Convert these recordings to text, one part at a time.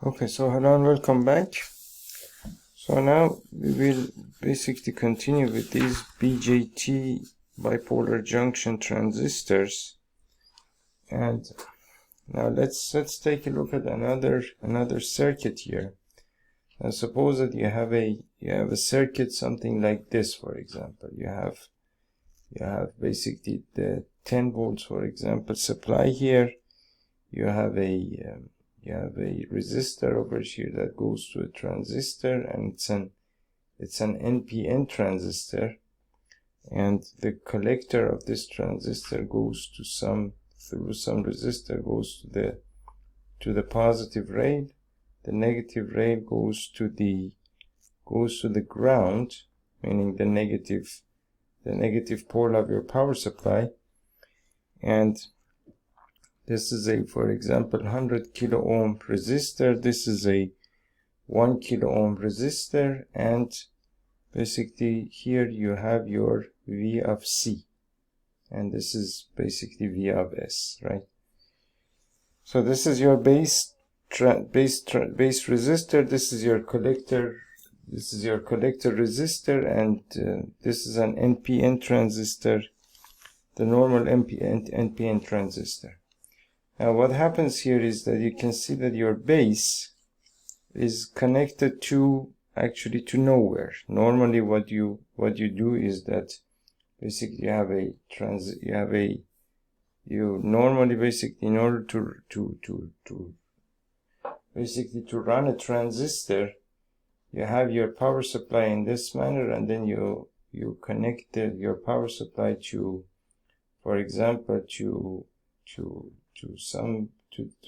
Okay, so hello and welcome back. So now we will basically continue with these BJT bipolar junction transistors, and now let's take a look at another circuit here. Now suppose that you have a circuit something like this. For example, you have basically the 10 volts, for example, supply here. You have a resistor over here that goes to a transistor, and it's an NPN transistor, and the collector of this transistor goes to through some resistor goes to the positive rail. The negative rail goes to the ground, meaning the negative pole of your power supply. And this is for example, 100 kilo ohm resistor. This is a 1 kilo ohm resistor, and basically here you have your V of C, and this is basically V of S, right? So this is your base resistor. This is your collector. This is your collector resistor, and this is an NPN transistor, the normal NPN transistor. Now what happens here is that you can see that your base is connected to nowhere. Normally what you do is that basically you normally basically, in order to run a transistor, you have your power supply in this manner, and then you connect your power supply to, for example, to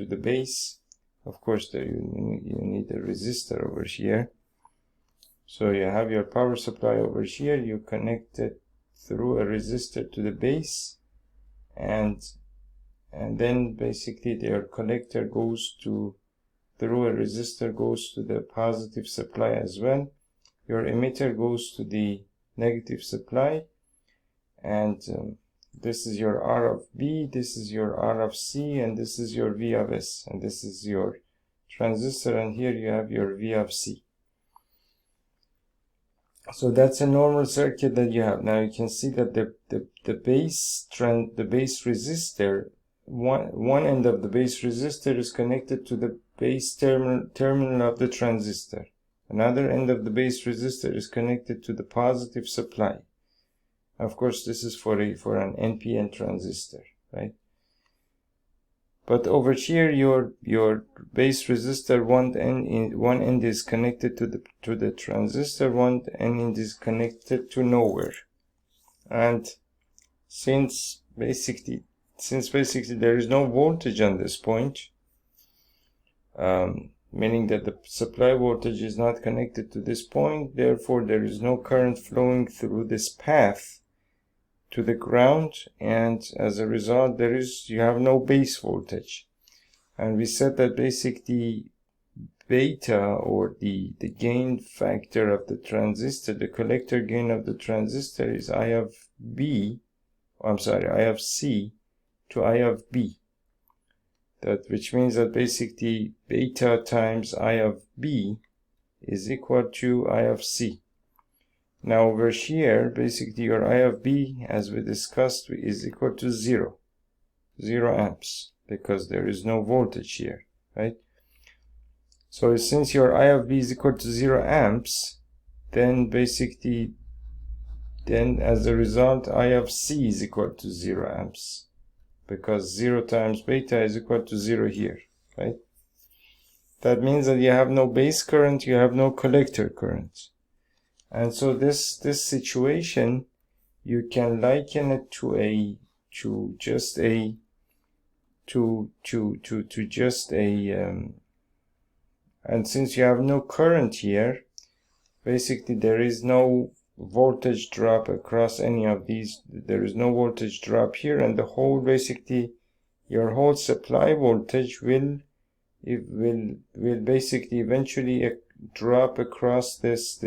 the base. Of course, there you need a resistor over here. So you have your power supply over here. You connect it through a resistor to the base, and then basically their collector goes through a resistor goes to the positive supply as well. Your emitter goes to the negative supply, and this is your R of B, this is your R of C, and this is your V of S, and this is your transistor, and here you have your V of C. So that's a normal circuit that you have. Now you can see that the base resistor, one end of the base resistor is connected to the base terminal of the transistor. Another end of the base resistor is connected to the positive supply. Of course, this is for an NPN transistor, right? But over here, your base resistor, one end is connected to the transistor, one end is connected to nowhere. And since basically there is no voltage on this point, meaning that the supply voltage is not connected to this point, therefore there is no current flowing through this path to the ground, and as a result you have no base voltage. And we said that basically beta, or the gain factor of the transistor, the collector gain of the transistor, is I of C to I of B. Which means that basically beta times I of B is equal to I of C. Now over here, basically your I of B, as we discussed, is equal to 0 amps, because there is no voltage here, right? So since your I of B is equal to 0 amps, then basically, as a result, I of C is equal to 0 amps, because 0 times beta is equal to 0 here, right? That means that you have no base current, you have no collector current. And so this situation, you can liken it to just a and since you have no current here, basically there is no voltage drop across any of these. There is no voltage drop here, and the whole, basically your whole supply voltage will basically eventually drop across this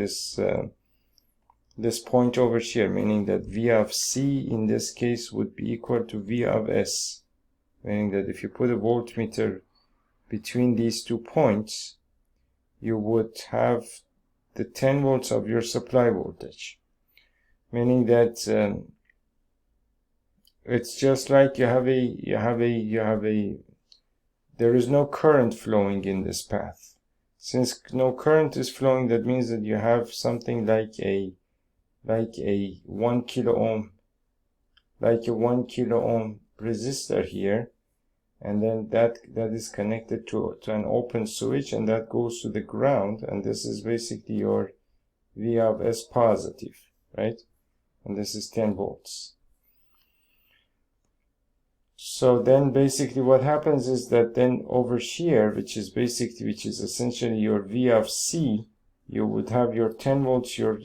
point over here, meaning that V of C in this case would be equal to V of S, meaning that if you put a voltmeter between these 2 points, you would have the 10 volts of your supply voltage, meaning that it's just like there is no current flowing in this path. Since no current is flowing, that means that you have something like a 1 kilo ohm, resistor here, and then that is connected to an open switch, and that goes to the ground, and this is basically your V of S positive, right? And this is 10 volts. So then basically what happens is that then over here, which is essentially your V of C, you would have your 10 volts, your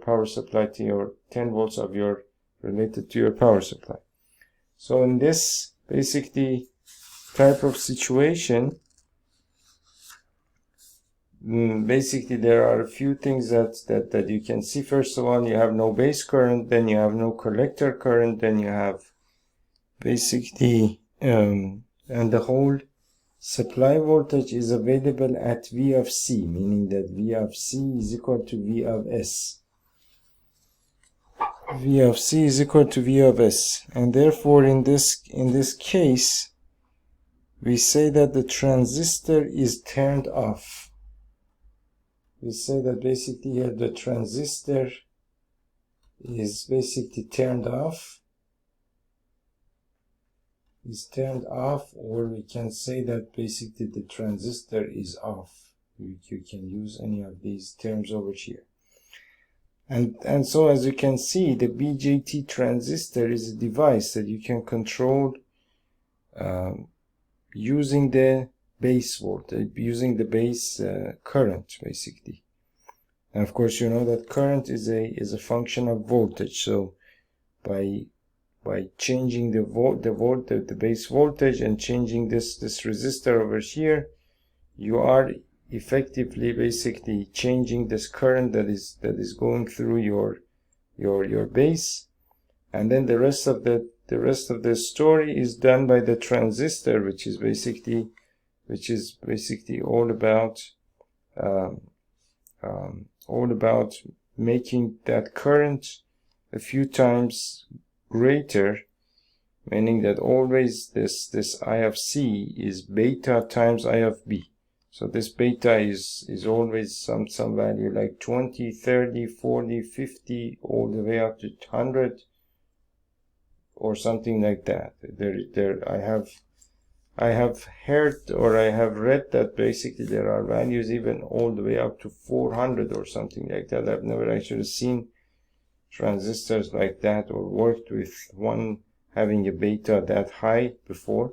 power supply to your 10 volts of your related to your power supply. So in this basically type of situation, basically there are a few things that you can see. First of all, you have no base current, then you have no collector current, then you have basically and the whole supply voltage is available at V of C, meaning that V of C is equal to V of S. V of C is equal to V of S, and therefore in this case we say that the transistor is turned off. We say that basically here the transistor is basically turned off, or we can say that basically the transistor is off. You can use any of these terms over here. And so as you can see, the BJT transistor is a device that you can control using the base voltage, using the base current basically. And of course you know that current is a function of voltage. So by changing the base voltage and changing this resistor over here, you are effectively basically changing this current that is going through your base, and then the rest of the story is done by the transistor, which is basically all about making that current a few times greater, meaning that always this I of C is beta times I of B. So this beta is always some value like 20, 30, 40, 50, all the way up to 100 or something like that. I have heard, or I have read that basically there are values even all the way up to 400 or something like that. I've never actually seen transistors like that or worked with one having a beta that high before,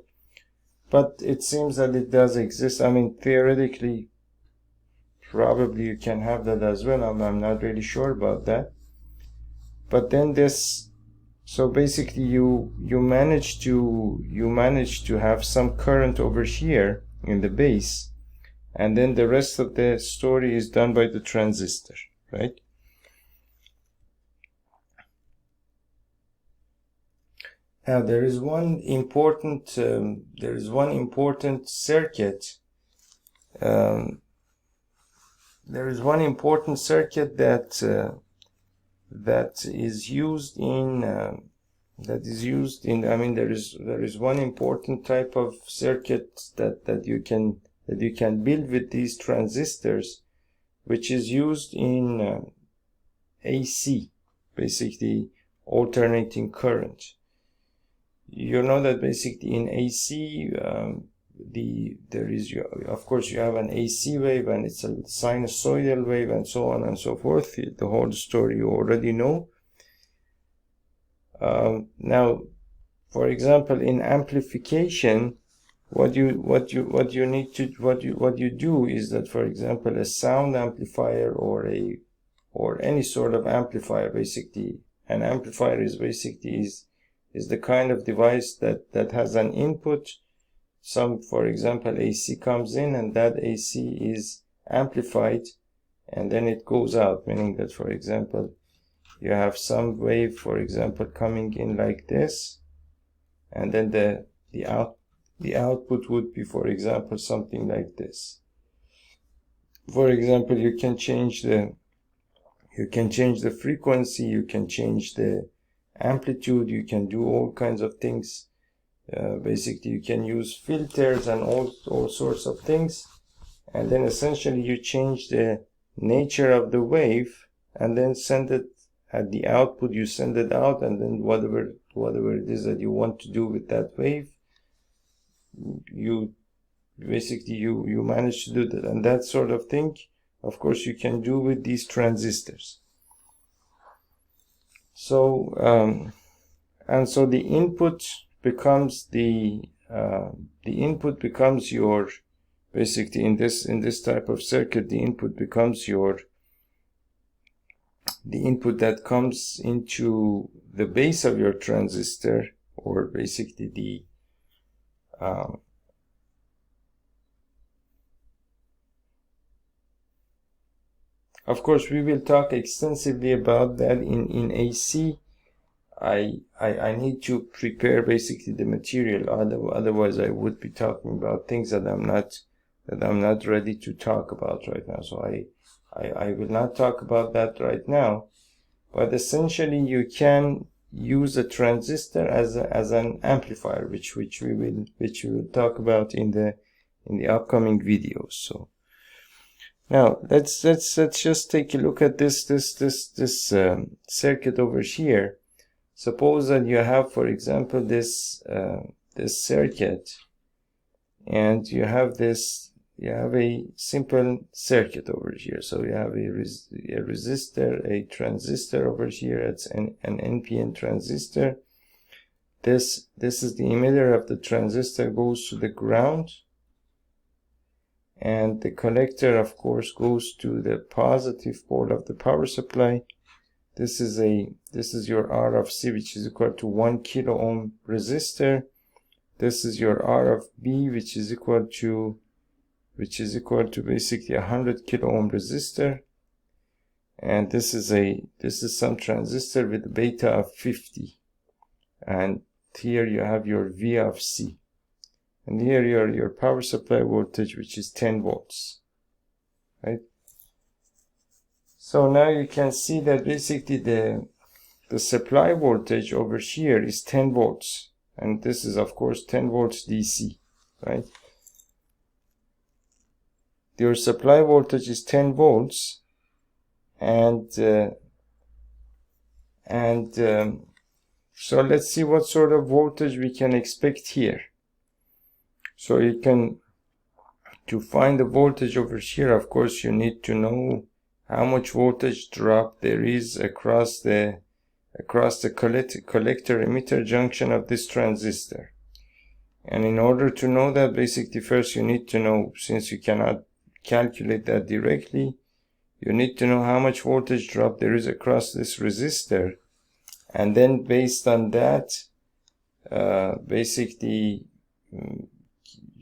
but it seems that it does exist. I mean, theoretically probably you can have that as well. I'm not really sure about that. But then so basically you manage to have some current over here in the base, and then the rest of the story is done by the transistor, right? Now there is one important circuit. There is one important circuit that is used in. I mean, there is one important type of circuit that you can build with these transistors, which is used in AC, basically alternating current. You know that basically in AC, of course you have an AC wave, and it's a sinusoidal wave, and so on and so forth. The whole story you already know. Now, for example, in amplification, what you do is that, for example, a sound amplifier or any sort of amplifier, basically an amplifier is the kind of device that has an input. For example, AC comes in, and that AC is amplified, and then it goes out, meaning that, for example, you have some wave, for example, coming in like this, and then the the output would be, for example, something like this. For example, you can change the frequency, you can change the amplitude, you can do all kinds of things. Basically, you can use filters and all sorts of things, and then essentially you change the nature of the wave, and then send it at the output. You send it out, and then whatever it is that you want to do with that wave, you basically you manage to do that. And that sort of thing, of course, you can do with these transistors. So and so the input becomes your, basically in this type of circuit, the input becomes the input that comes into the base of your transistor, or basically the of course, we will talk extensively about that in AC. I need to prepare basically the material, otherwise I would be talking about things that I'm not ready to talk about right now. So I will not talk about that right now. But essentially, you can use a transistor as an amplifier, which we will talk about in the upcoming videos. So now let's just take a look at this circuit over here. Suppose that you have, for example, this circuit, and you have a simple circuit over here. So you have a resistor, a transistor over here. It's an NPN transistor. This is the emitter of the transistor, goes to the ground, and the collector, of course, goes to the positive pole of the power supply. This is your R of C, which is equal to 1 kilo ohm resistor. This is your R of B, which is equal to basically 100 kilo ohm resistor. And this is some transistor with beta of 50. And here you have your V of C. And here your power supply voltage, which is 10 volts. Right? So now you can see that basically the supply voltage over here is 10 volts. And this is, of course, 10 volts DC. Right? Your supply voltage is 10 volts. And so let's see what sort of voltage we can expect here. So you can, to find the voltage over here, of course, you need to know how much voltage drop there is across the collector emitter junction of this transistor. And in order to know that, basically first you need to know, since you cannot calculate that directly, you need to know how much voltage drop there is across this resistor, and then based on that, basically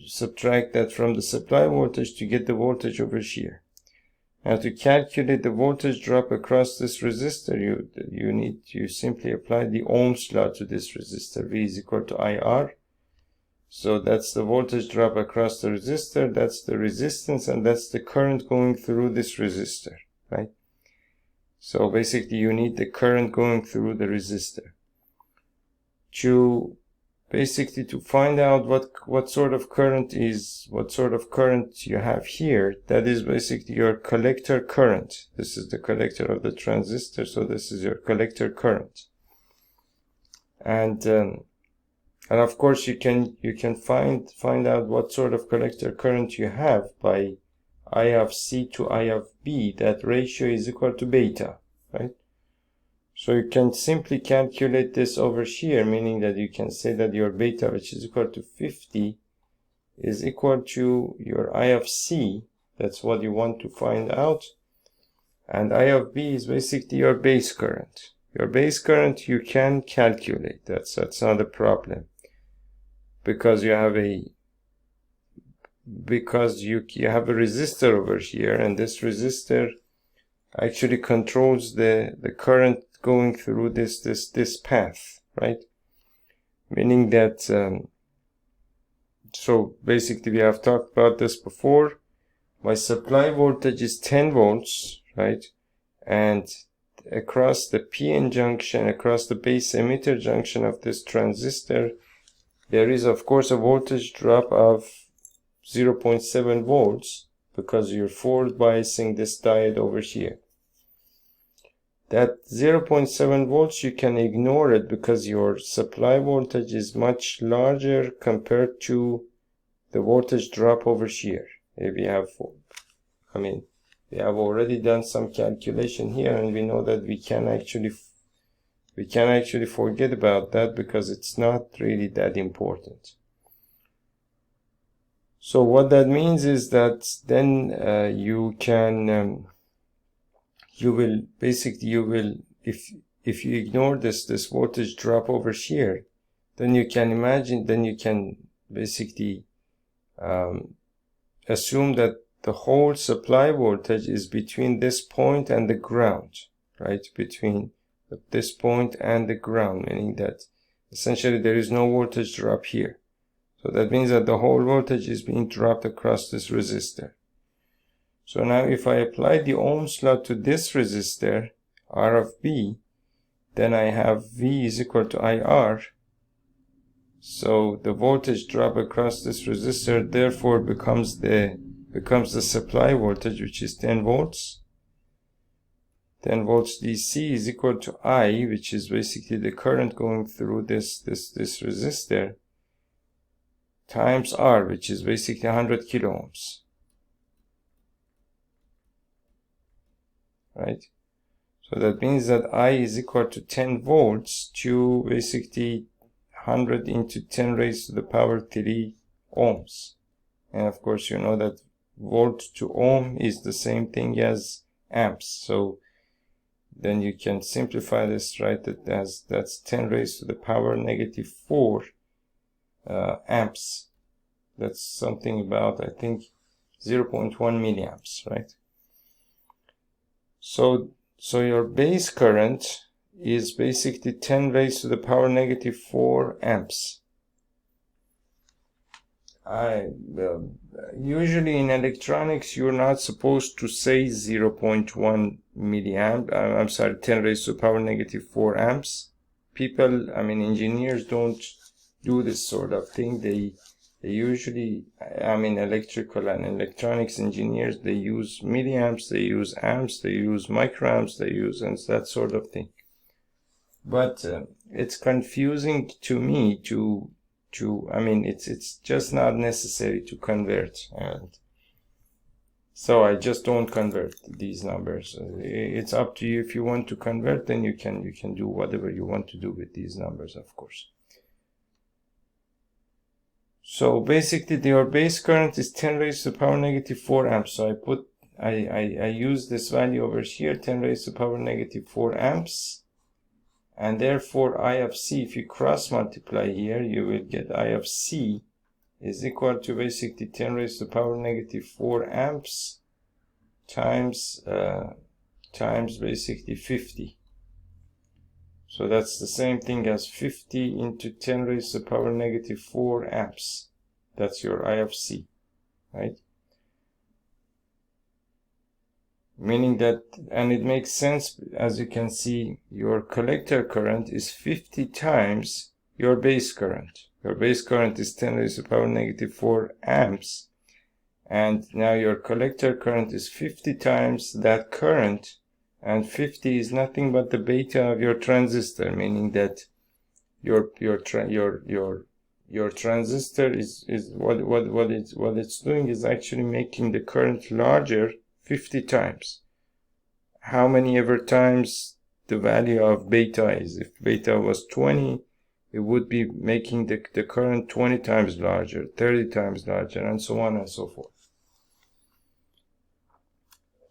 subtract that from the supply voltage to get the voltage over here. Now, to calculate the voltage drop across this resistor, you simply apply the Ohm's law to this resistor. V is equal to IR. So that's the voltage drop across the resistor, that's the resistance, and that's the current going through this resistor, right? So basically you need the current going through the resistor. To find out what sort of current you have here, that is basically your collector current. This is the collector of the transistor, so this is your collector current. And of course you can find out what sort of collector current you have by I of C to I of B. That ratio is equal to beta, right? So you can simply calculate this over here, meaning that you can say that your beta, which is equal to 50, is equal to your I of C. That's what you want to find out. And I of B is basically your base current. Your base current you can calculate. That's not a problem. Because you have a resistor over here, and this resistor actually controls the current going through this path, right? Meaning that so basically we have talked about this before. My supply voltage is 10 volts, right? And across the PN junction, across the base emitter junction of this transistor, there is of course a voltage drop of 0.7 volts because you're forward biasing this diode over here. That 0.7 volts, you can ignore it because your supply voltage is much larger compared to the voltage drop over here. We have already done some calculation here, and we know that we can actually forget about that because it's not really that important. So what that means is that then if you ignore this voltage drop over here, then you can basically assume that the whole supply voltage is between this point and the ground, right? Between this point and the ground, meaning that essentially there is no voltage drop here. So that means that the whole voltage is being dropped across this resistor. So now if I apply the Ohm's law to this resistor, R of B, then I have V is equal to IR. So the voltage drop across this resistor therefore becomes the supply voltage, which is 10 volts. 10 volts DC is equal to I, which is basically the current going through this resistor, times R, which is basically 100 kilo ohms. Right? So that means that I is equal to 10 volts to basically 100 into 10 raised to the power 3 ohms. And of course you know that volt to ohm is the same thing as amps. So then you can simplify this, right? That's 10 raised to the power negative 4 amps. That's something about, I think, 0.1 milliamps, right? So your base current is basically 10 raised to the power negative 4 amps. Usually in electronics you're not supposed to say 0.1 milliamp. I'm sorry, 10 raised to the power negative 4 amps. People, engineers don't do this sort of thing. They usually, electrical and electronics engineers, they use milliamps, they use amps, they use microamps, and that sort of thing. But it's confusing to me it's just not necessary to convert, and so I just don't convert these numbers. It's up to you. If you want to convert, then you can do whatever you want to do with these numbers, of course. So basically your base current is 10 raised to the power negative 4 amps. So I use this value over here, 10 raised to the power negative 4 amps. And therefore I of C, if you cross multiply here, you will get I of C is equal to basically 10 raised to the power negative 4 amps times basically 50. So that's the same thing as 50 into 10 raised to the power negative 4 amps. That's your I of C, right? Meaning that, and it makes sense, as you can see, your collector current is 50 times your base current. Your base current is 10 raised to the power negative 4 amps. And now your collector current is 50 times that current, and 50 is nothing but the beta of your transistor, meaning that your transistor is what it's doing is actually making the current larger 50 times. How many ever times the value of beta is. If beta was 20, it would be making the current 20 times larger, 30 times larger, and so on and so forth.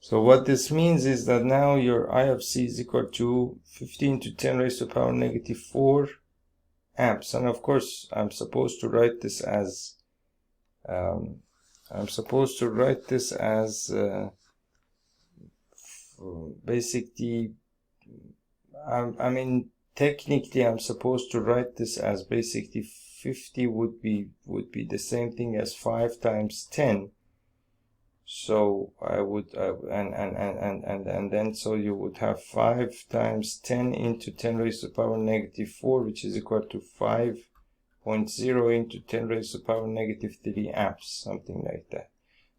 So what this means is that now your I of C is equal to 15 to 10 raised to the power negative 4 amps. And of course, I'm supposed to write this as basically, technically I'm supposed to write this as basically 50 would be the same thing as 5 times 10. So I would and then so you would have 5 times 10 into 10 raised to the power negative 4, which is equal to 5.0 into 10 raised to the power negative 3 amps, something like that.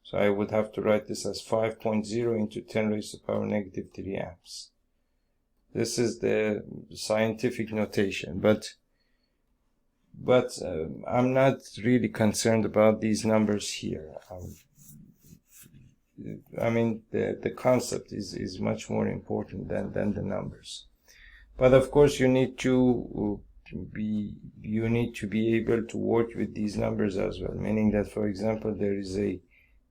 So I would have to write this as 5.0 into 10 raised to the power negative 3 amps. This is the scientific notation, but I'm not really concerned about these numbers here. I mean, the concept is much more important than the numbers. But of course, you need to be able to work with these numbers as well. Meaning that, for example, there is a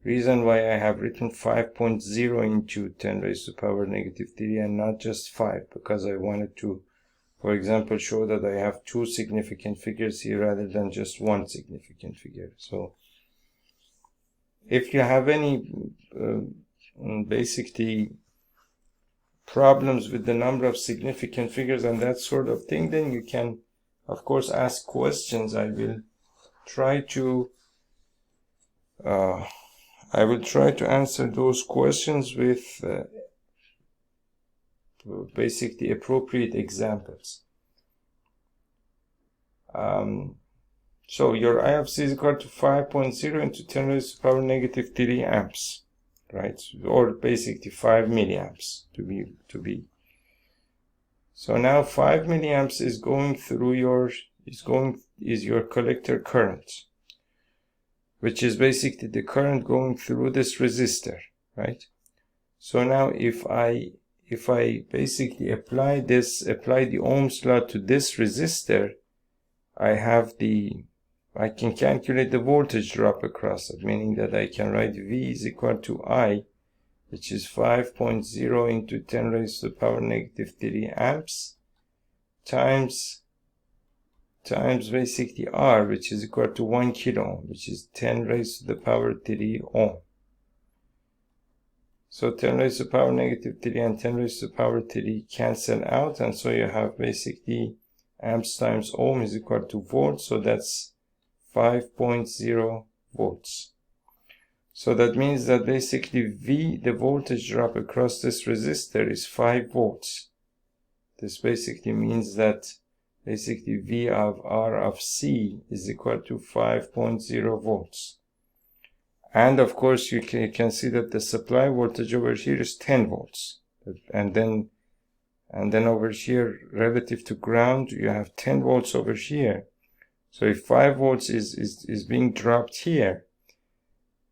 reason why I have written 5.0 into 10 raised to the power negative 3 and not just 5, because I wanted to, for example, show that I have 2 significant figures here rather than just 1 significant figure. So if you have any basically problems with the number of significant figures and that sort of thing, then you can, of course, ask questions. I will try to answer those questions with basically appropriate examples. So your I of C is equal to 5.0 into 10 raised to the power negative 3 amps, right? Or basically 5 milliamps to be. So now 5 milliamps is going through is your collector current, which is basically the current going through this resistor, right? So now if I basically apply the Ohm's law to this resistor, I can calculate the voltage drop across it, meaning that I can write V is equal to I, which is 5.0 into 10 raised to the power negative 3 amps, times basically R, which is equal to 1 kilo ohm, which is 10 raised to the power 3 ohm. So 10 raised to the power negative 3 and 10 raised to the power 3 cancel out, and so you have basically amps times ohm is equal to volts, so that's 5.0 volts. So that means that basically V, the voltage drop across this resistor, is 5 volts. This basically means that basically V of R of C is equal to 5.0 volts. And of course you can see that the supply voltage over here is 10 volts. And then over here, relative to ground, you have 10 volts over here. So if 5 volts is being dropped here,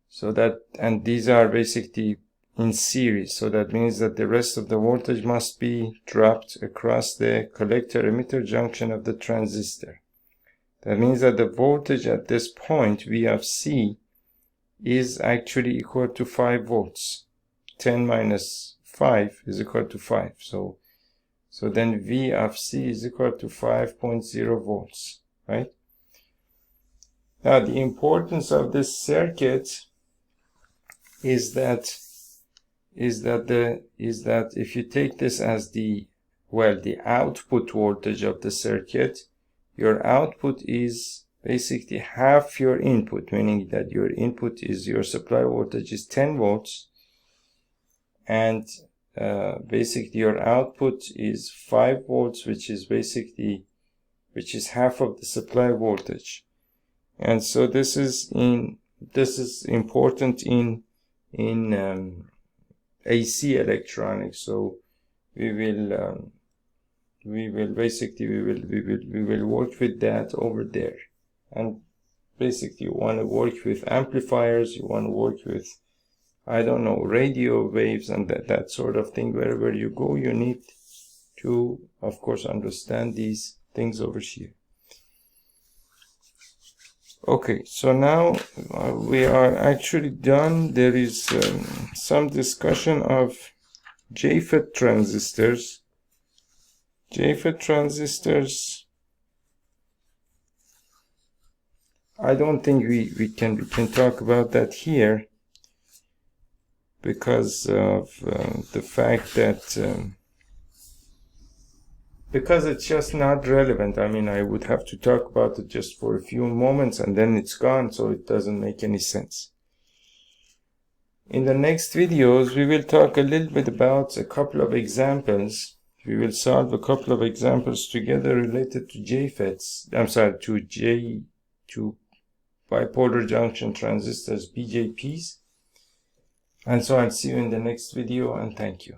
so that, and these are basically in series, so that means that the rest of the voltage must be dropped across the collector emitter junction of the transistor. That means that the voltage at this point, V of C, is actually equal to 5 volts. 10 minus 5 is equal to 5. So then V of C is equal to 5.0 volts, right? Now the importance of this circuit is that if you take this as the output voltage of the circuit, your output is basically half your input, meaning that your input is your supply voltage is 10 volts, and basically your output is 5 volts, which is half of the supply voltage. And so this is important in AC electronics. So we will work with that over there. And basically you want to work with amplifiers, you want to work with, I don't know, radio waves and that sort of thing. Wherever you go, you need to, of course, understand these things over here. Okay, so now we are actually done. There is some discussion of JFET transistors. JFET transistors, I don't think we can talk about that here, because of the fact that because it's just not relevant. I mean, I would have to talk about it just for a few moments and then it's gone, so it doesn't make any sense. In the next videos, we will talk a little bit about a couple of examples. We will solve a couple of examples together related to JFETs. I'm sorry, to bipolar junction transistors, BJPs. And so I'll see you in the next video, and thank you.